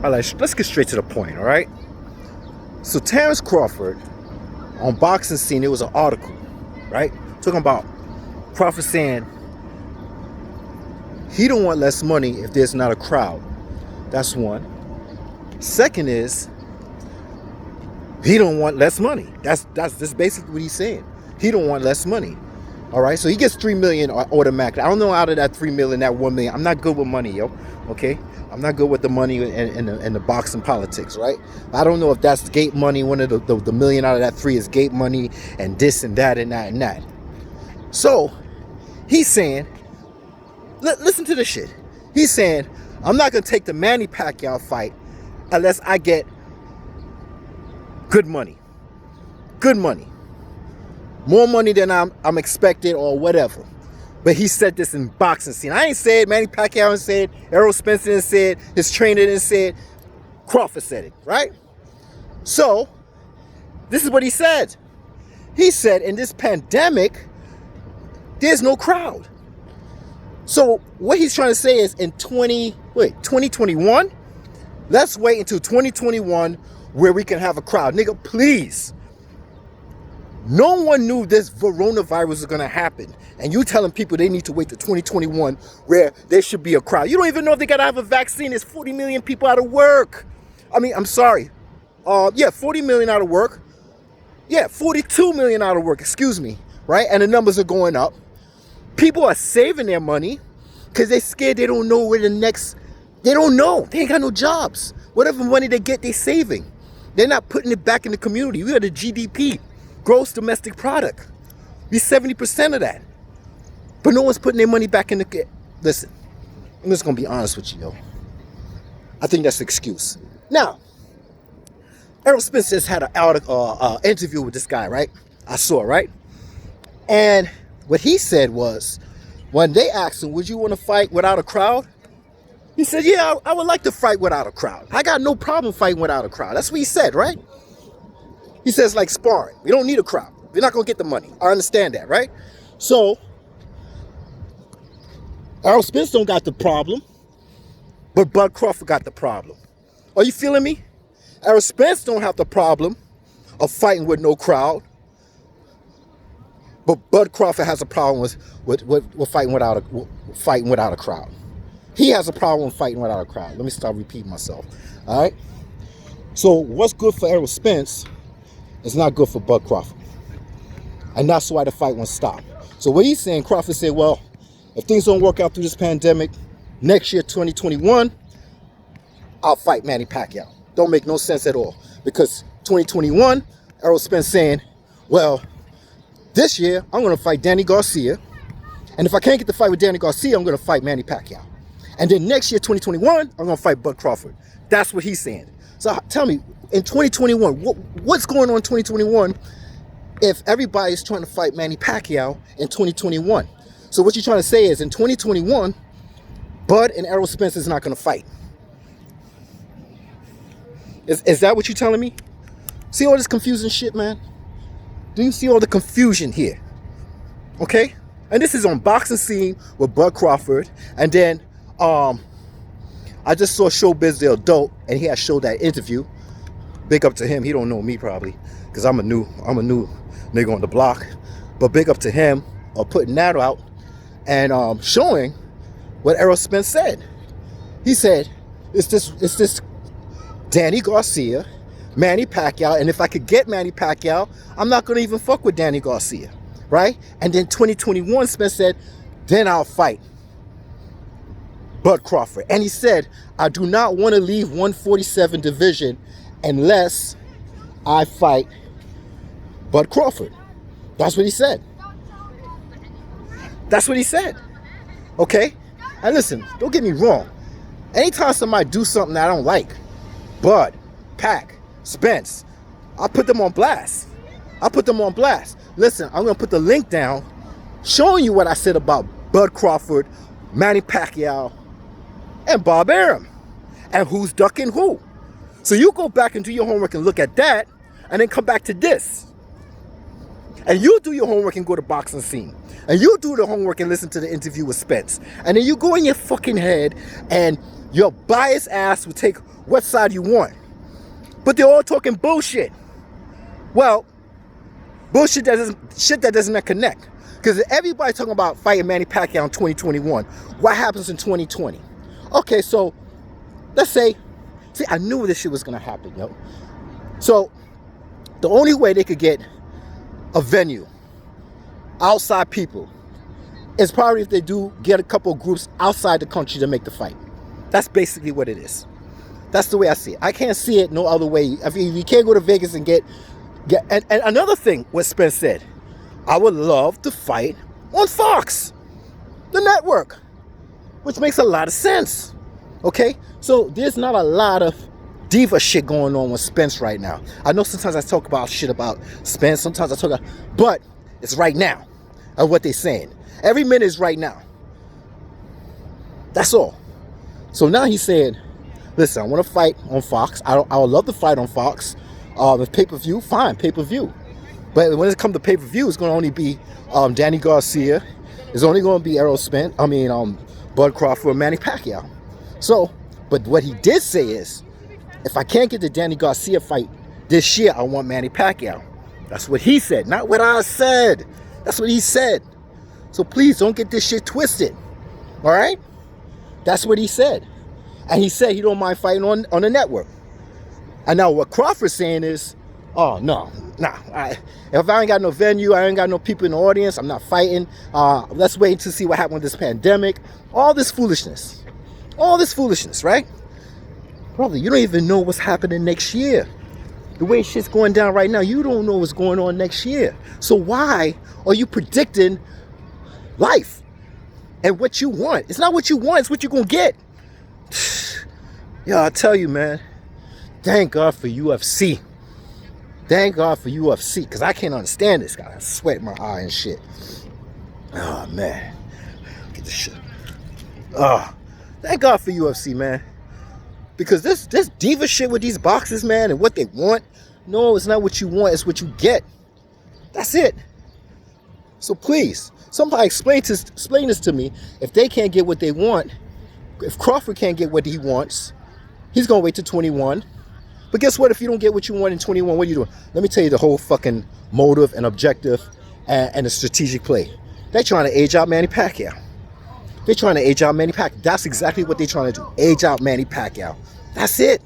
All right, let's get straight to the point, all right? So Terrence Crawford, on Boxing Scene, it was an article, right? Talking about Crawford saying he don't want less money if there's not a crowd. That's one. Second is, he don't want less money. That's basically what he's saying. He don't want less money. All right, so he gets $3 million automatically. I don't know out of that $3 million, that $1 million. I'm not good with money, yo. Okay, I'm not good with the money and the boxing politics, right? I don't know if that's gate money. One of the million out of that three is gate money, and this and that and that and that. So he's saying, listen to this shit. He's saying, I'm not gonna take the Manny Pacquiao fight unless I get good money. Good money. More money than I'm expected or whatever. But he said this in Boxing Scene. I ain't said, Manny Pacquiao ain't said, Errol Spence didn't say it, his trainer didn't say it, Crawford said it, right? So, this is what he said. He said, in this pandemic, there's no crowd. So, what he's trying to say is in 2021, let's wait until 2021 where we can have a crowd. Nigga, please. No one knew this coronavirus was going to happen. And you telling people they need to wait to 2021 where there should be a crowd. You don't even know if they got to have a vaccine. There's 40 million people out of work. I mean, I'm sorry. 40 million out of work. Yeah, 42 million out of work, excuse me. Right? And the numbers are going up. People are saving their money because they're scared they don't know where the next... They don't know. They ain't got no jobs. Whatever money they get, they're saving. They're not putting it back in the community. We are the GDP. Gross domestic product. Be 70% of that. But no one's putting their money back in the... Listen, I'm just going to be honest with you, yo. I think that's an excuse. Now, Errol Spence just had an interview with this guy, right? I saw, right? And what he said was, when they asked him, would you want to fight without a crowd? He said, yeah, I would like to fight without a crowd. I got no problem fighting without a crowd. That's what he said, right? He says, like sparring. We don't need a crowd. We're not going to get the money. I understand that, right? So, Errol Spence don't got the problem, but Bud Crawford got the problem. Are you feeling me? Errol Spence don't have the problem of fighting with no crowd, but Bud Crawford has a problem with fighting without a crowd. He has a problem fighting without a crowd. Let me start repeating myself. All right? So what's good for Errol Spence is not good for Bud Crawford. And that's why the fight won't stop. So what he's saying, Crawford said, well, if things don't work out through this pandemic, next year, 2021, I'll fight Manny Pacquiao. Don't make no sense at all. Because 2021, Errol Spence saying, well, this year, I'm going to fight Danny Garcia. And if I can't get the fight with Danny Garcia, I'm going to fight Manny Pacquiao. And then next year, 2021, I'm going to fight Bud Crawford. That's what he's saying. So tell me, in 2021, what's going on in 2021 if everybody's trying to fight Manny Pacquiao in 2021? So what you're trying to say is in 2021, Bud and Errol Spence is not going to fight. Is that what you're telling me? See all this confusing shit, man? Do you see all the confusion here? Okay? And this is on Boxing Scene with Bud Crawford. And then I just saw Showbiz the Adult, and he had showed that interview. Big up to him. He don't know me probably, because I'm a new nigga on the block. But big up to him for putting that out and showing what Errol Spence said. He said, it's this Danny Garcia, Manny Pacquiao, and if I could get Manny Pacquiao, I'm not gonna even fuck with Danny Garcia, right? And then 2021, Spence said, then I'll fight Bud Crawford. And he said, I do not want to leave 147 division unless I fight Bud Crawford. That's what he said. That's what he said. Okay? And listen, don't get me wrong. Anytime somebody do something that I don't like, Bud, Pac, Spence, I put them on blast. Listen, I'm going to put the link down showing you what I said about Bud Crawford, Manny Pacquiao, and Bob Arum, and who's ducking who. So you go back and do your homework and look at that, and then come back to this. And you do your homework and go to Boxing Scene. And you do the homework and listen to the interview with Spence. And then you go in your fucking head, and your biased ass will take what side you want. But they're all talking bullshit. Well, bullshit that doesn't connect. Because everybody talking about fighting Manny Pacquiao in 2021. What happens in 2020? Okay, so let's say, see, I knew this shit was gonna happen, yo. So the only way they could get a venue, outside people, is probably if they do get a couple of groups outside the country to make the fight. That's basically what it is. That's the way I see it. I can't see it no other way. I mean, you can't go to Vegas and get and another thing, what Spence said, I would love to fight on Fox, the network, which makes a lot of sense. Okay, so there's not a lot of diva shit going on with Spence right now. I know sometimes I talk about shit about Spence, sometimes I talk about, but it's right now of what they're saying. Every minute is right now. That's all. So now he's saying, listen, I want to fight on Fox. I would love to fight on Fox. If pay-per-view, fine, pay-per-view. But when it comes to pay-per-view, it's going to only be Danny Garcia. It's only going to be Bud Crawford, Manny Pacquiao. So, but what he did say is, if I can't get the Danny Garcia fight this year, I want Manny Pacquiao. That's what he said, not what I said. That's what he said. So please don't get this shit twisted. All right? That's what he said. And he said he don't mind fighting on the network. And now what Crawford's saying is, oh, no. If I ain't got no venue, I ain't got no people in the audience, I'm not fighting. Let's wait to see what happened with this pandemic. All this foolishness. All this foolishness, right? Brother, you don't even know what's happening next year. The way shit's going down right now, you don't know what's going on next year. So why are you predicting life and what you want? It's not what you want, it's what you're going to get. Yeah, I tell you, man, thank God for UFC. Thank God for UFC, because I can't understand this guy. I sweat in my eye and shit. Oh, man. Get this shit. Oh, thank God for UFC, man. Because this diva shit with these boxers, man, and what they want, no, it's not what you want, it's what you get. That's it. So please, somebody explain this to me. If they can't get what they want, if Crawford can't get what he wants, he's going to wait till 21. But guess what? If you don't get what you want in 21, what are you doing? Let me tell you the whole fucking motive and objective and the strategic play. They're trying to age out Manny Pacquiao. They're trying to age out Manny Pacquiao. That's exactly what they're trying to do. Age out Manny Pacquiao. That's it.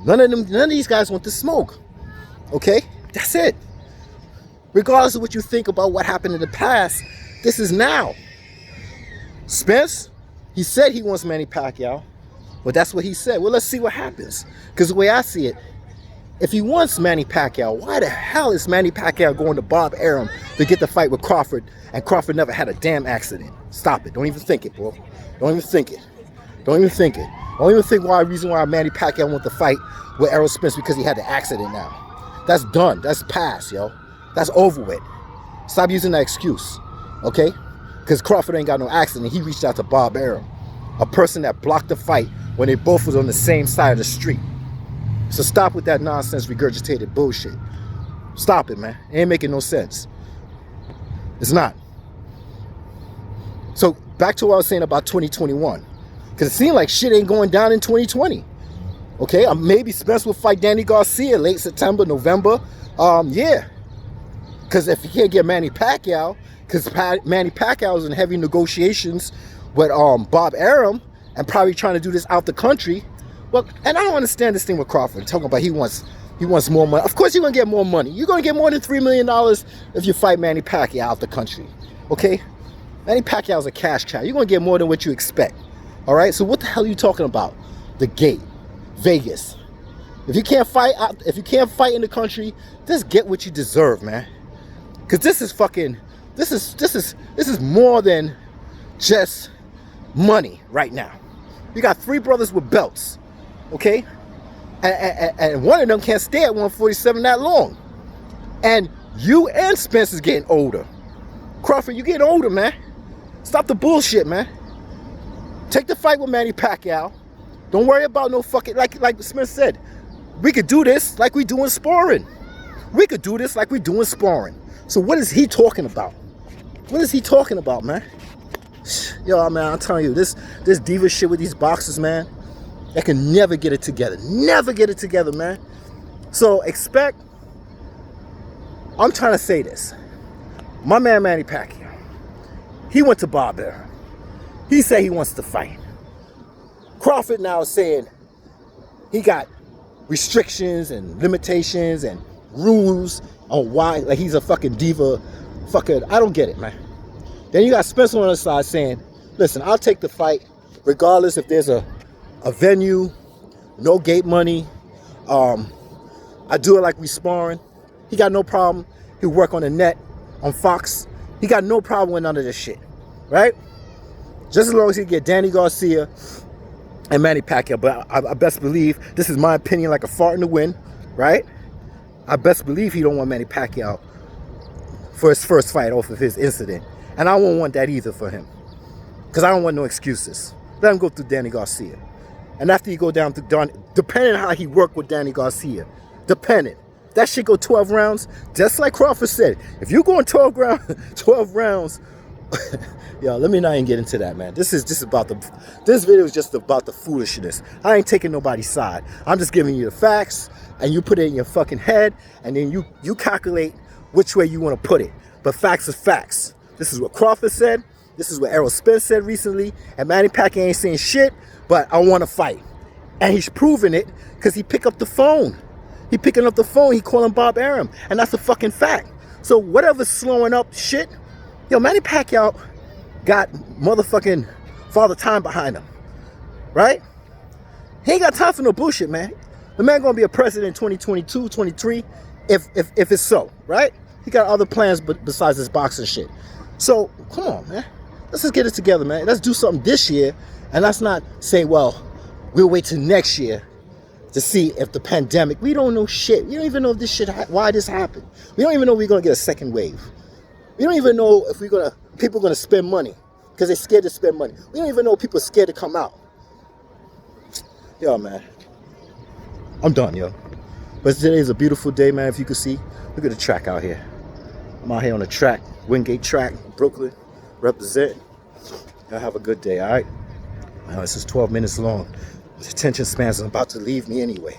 None of these guys want the smoke. Okay? That's it. Regardless of what you think about what happened in the past, this is now. Spence, he said he wants Manny Pacquiao. Well, that's what he said. Well, let's see what happens. Because the way I see it, if he wants Manny Pacquiao, why the hell is Manny Pacquiao going to Bob Arum to get the fight with Crawford, and Crawford never had a damn accident? Stop it. Don't even think it, bro. Don't even think it. Don't even think it. Don't even think reason why Manny Pacquiao wants to fight with Errol Spence because he had the accident now. That's done. That's past, yo. That's over with. Stop using that excuse, okay? Because Crawford ain't got no accident. He reached out to Bob Arum, a person that blocked the fight when they both was on the same side of the street. So stop with that nonsense regurgitated bullshit. Stop it, man. It ain't making no sense. It's not. So back to what I was saying about 2021. Because it seemed like shit ain't going down in 2020. Okay, maybe Spence will fight Danny Garcia late September, November. Yeah. Because if he can't get Manny Pacquiao, because Manny Pacquiao is in heavy negotiations with Bob Arum, and probably trying to do this out the country. Well, and I don't understand this thing with Crawford talking about he wants more money. Of course you're gonna get more money. You're gonna get more than $3 million if you fight Manny Pacquiao out the country. Okay? Manny Pacquiao is a cash cow. You're gonna get more than what you expect. All right? So what the hell are you talking about? The gate, Vegas. If you can't fight in the country, just get what you deserve, man. Because this is more than just money right now. You got 3 brothers with belts, okay? And one of them can't stay at 147 that long. And you and Spence is getting older. Crawford, you getting older, man. Stop the bullshit, man. Take the fight with Manny Pacquiao. Don't worry about no fucking, like Smith said, we could do this like we doing sparring. We could do this like we doing sparring. So what is he talking about? What is he talking about, man? Yo, man, I'm telling you, this diva shit with these boxers, man, that can never get it together. Never get it together, man. So expect, I'm trying to say this. My man Manny Pacquiao, he went to Bob Arum. He said he wants to fight. Crawford now is saying he got restrictions and limitations and rules on why, like he's a fucking diva. Fucking, I don't get it, man. Then you got Spence on the other side saying, listen, I'll take the fight regardless if there's a venue, no gate money. I do it like we sparring. He got no problem. He'll work on the net, on Fox. He got no problem with none of this shit, right? Just as long as he get Danny Garcia and Manny Pacquiao. But I best believe, this is my opinion, like a fart in the wind, right? I best believe he don't want Manny Pacquiao for his first fight off of his incident. And I won't want that either for him. Because I don't want no excuses. Let him go through Danny Garcia. And after you go down to Don, depending on how he worked with Danny Garcia, depending. That shit go 12 rounds, just like Crawford said. If you go in 12 rounds, yo, let me not even get into that, man. This video is just about the foolishness. I ain't taking nobody's side. I'm just giving you the facts, and you put it in your fucking head, and then you calculate which way you want to put it. But facts are facts. This is what Crawford said. This is what Errol Spence said recently. And Manny Pacquiao ain't saying shit, but I want to fight. And he's proving it because he picked up the phone. He picking up the phone. He calling Bob Arum. And that's a fucking fact. So whatever's slowing up shit, yo, Manny Pacquiao got motherfucking Father Time behind him. Right? He ain't got time for no bullshit, man. The man gonna be a president in 2022, 23, if it's so, right? He got other plans besides this boxing shit. So, come on, man. Let's just get it together, man. Let's do something this year. And let's not say, well, we'll wait till next year to see if the pandemic, we don't know shit. We don't even know if this shit, why this happened. We don't even know if we're going to get a second wave. We don't even know if people are going to spend money because they're scared to spend money. We don't even know if people are scared to come out. Yo, man. I'm done, yo. But today is a beautiful day, man. If you could see, look at the track out here. I'm out here on the track, Wingate track, Brooklyn, represent. Y'all have a good day, all right? This is 12 minutes long. The attention span's about to leave me anyway.